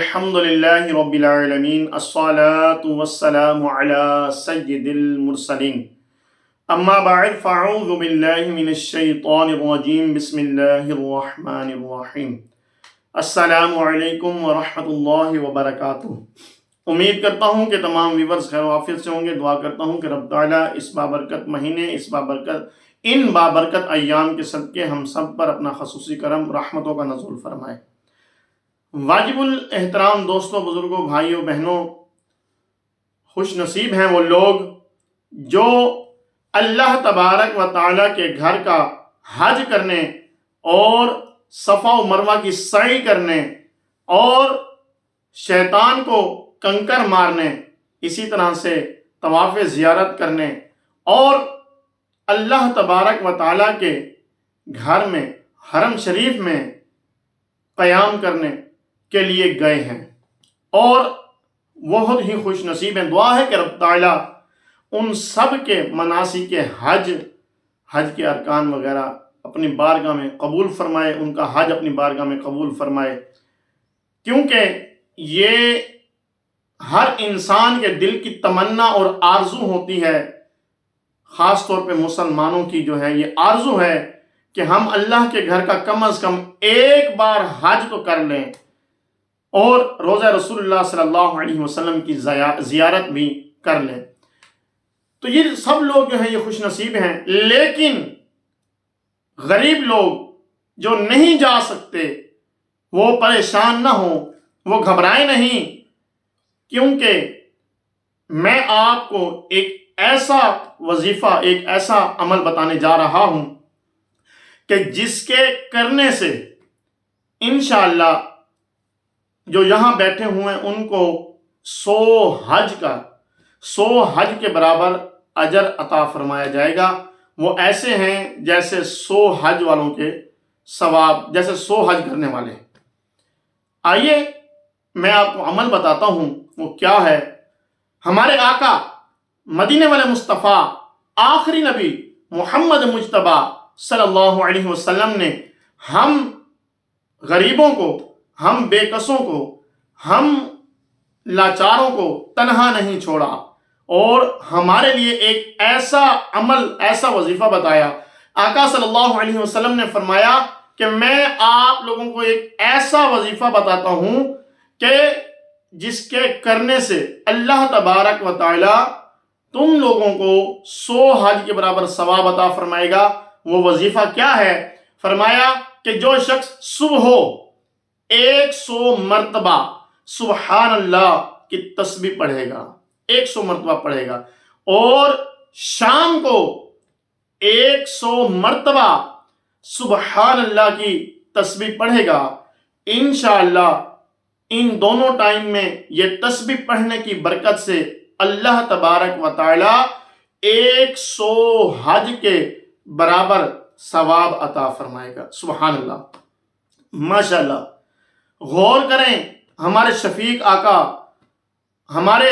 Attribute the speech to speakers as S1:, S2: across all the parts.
S1: الحمدللہ رب العالمین الصلاة والسلام علی سید المرسلین اما بعد فاعوذ باللہ من الشیطان الرجیم بسم اللہ الرحمن الرحیم السلام علیکم ورحمۃ اللہ وبرکاتہ۔ امید کرتا ہوں کہ تمام ویورز خیر و عافیت سے ہوں گے۔ دعا کرتا ہوں کہ رب تعالیٰ اس بابرکت مہینے ان بابرکت ایام کے صدقے ہم سب پر اپنا خصوصی کرم رحمتوں کا نزول فرمائے۔ واجب الاحترام دوستوں، بزرگوں، بھائیوں، بہنوں، خوش نصیب ہیں وہ لوگ جو اللہ تبارک و تعالیٰ کے گھر کا حج کرنے اور صفا و مروہ کی سعی کرنے اور شیطان کو کنکر مارنے، اسی طرح سے طواف زیارت کرنے اور اللہ تبارک و تعالیٰ کے گھر میں حرم شریف میں قیام کرنے کے لیے گئے ہیں اور بہت ہی خوش نصیب ہیں۔ دعا ہے کہ رب تعالیٰ ان سب کے مناسک حج کے ارکان وغیرہ اپنی بارگاہ میں قبول فرمائے، ان کا حج اپنی بارگاہ میں قبول فرمائے، کیونکہ یہ ہر انسان کے دل کی تمنا اور آرزو ہوتی ہے، خاص طور پہ مسلمانوں کی جو ہے یہ آرزو ہے کہ ہم اللہ کے گھر کا کم از کم ایک بار حج تو کر لیں اور روضہ رسول اللہ صلی اللہ علیہ وسلم کی زیارت بھی کر لیں۔ تو یہ سب لوگ جو ہیں یہ خوش نصیب ہیں، لیکن غریب لوگ جو نہیں جا سکتے وہ پریشان نہ ہوں، وہ گھبرائیں نہیں، کیونکہ میں آپ کو ایک ایسا وظیفہ، ایک ایسا عمل بتانے جا رہا ہوں کہ جس کے کرنے سے انشاءاللہ جو یہاں بیٹھے ہوئے ہیں ان کو 100 حج کے برابر اجر عطا فرمایا جائے گا۔ وہ ایسے ہیں جیسے 100 حج والوں کے ثواب، جیسے 100 حج کرنے والے ہیں۔ آئیے میں آپ کو عمل بتاتا ہوں، وہ کیا ہے۔ ہمارے آقا مدینے والے مصطفیٰ آخری نبی محمد مجتبی صلی اللہ علیہ وسلم نے ہم غریبوں کو، ہم بے کسوں کو، ہم لاچاروں کو تنہا نہیں چھوڑا اور ہمارے لیے ایک ایسا عمل، ایسا وظیفہ بتایا۔ آقا صلی اللہ علیہ وسلم نے فرمایا کہ میں آپ لوگوں کو ایک ایسا وظیفہ بتاتا ہوں کہ جس کے کرنے سے اللہ تبارک و تعالی تم لوگوں کو 100 حج کے برابر ثواب عطا فرمائے گا۔ وہ وظیفہ کیا ہے؟ فرمایا کہ جو شخص صبح 100 مرتبہ سبحان اللہ کی تسبیح پڑھے گا، 100 مرتبہ پڑھے گا، اور شام کو 100 مرتبہ سبحان اللہ کی تسبیح پڑھے گا، انشاءاللہ ان دونوں ٹائم میں یہ تسبیح پڑھنے کی برکت سے اللہ تبارک و تعالی 100 حج کے برابر ثواب عطا فرمائے گا۔ سبحان اللہ، ماشاءاللہ۔ غور کریں، ہمارے شفیق آقا، ہمارے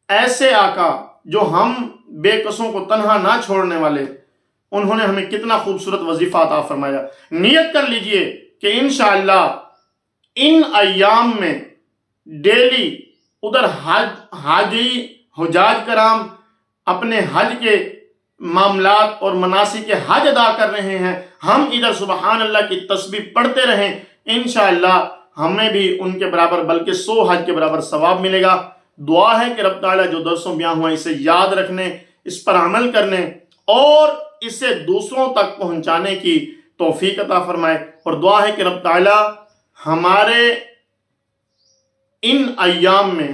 S1: ایسے آقا جو ہم بے کسوں کو تنہا نہ چھوڑنے والے، انہوں نے ہمیں کتنا خوبصورت وظیفہ عطا فرمایا۔ نیت کر لیجئے کہ انشاءاللہ ان ایام میں ڈیلی ادھر حجاج کرام اپنے حج کے معاملات اور مناسک حج ادا کر رہے ہیں، ہم ادھر سبحان اللہ کی تسبیح پڑھتے رہیں، انشاءاللہ ہمیں بھی ان کے برابر بلکہ 100 حج کے برابر ثواب ملے گا۔ دعا ہے کہ رب تعالیٰ جو درسوں بیان ہوا اسے یاد رکھنے، اس پر عمل کرنے اور اسے دوسروں تک پہنچانے کی توفیق عطا فرمائے، اور دعا ہے کہ رب تعالیٰ ہمارے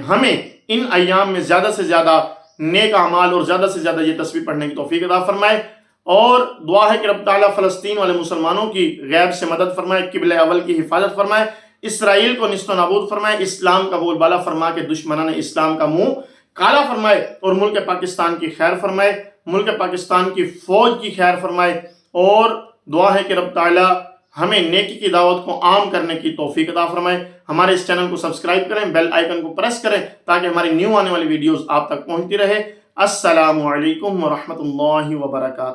S1: ہمیں ان ایام میں زیادہ سے زیادہ نیک اعمال اور زیادہ سے زیادہ یہ تسبیح پڑھنے کی توفیق عطا فرمائے، اور دعا ہے کہ رب تعالیٰ فلسطین والے مسلمانوں کی غیب سے مدد فرمائے، قبلہ اول کی حفاظت فرمائے، اسرائیل کو نیست و نابود فرمائے، اسلام کا بول بالا فرما کے دشمنان اسلام کا منہ کالا فرمائے، اور ملک پاکستان کی خیر فرمائے، ملک پاکستان کی فوج کی خیر فرمائے، اور دعا ہے کہ رب تعالیٰ ہمیں نیکی کی دعوت کو عام کرنے کی توفیق عطا فرمائے۔ ہمارے اس چینل کو سبسکرائب کریں، بیل آئیکن کو پریس کریں تاکہ ہماری نیو آنے والی ویڈیوز آپ تک پہنچتی رہے۔ السلام علیکم ورحمۃ اللہ وبرکاتہ۔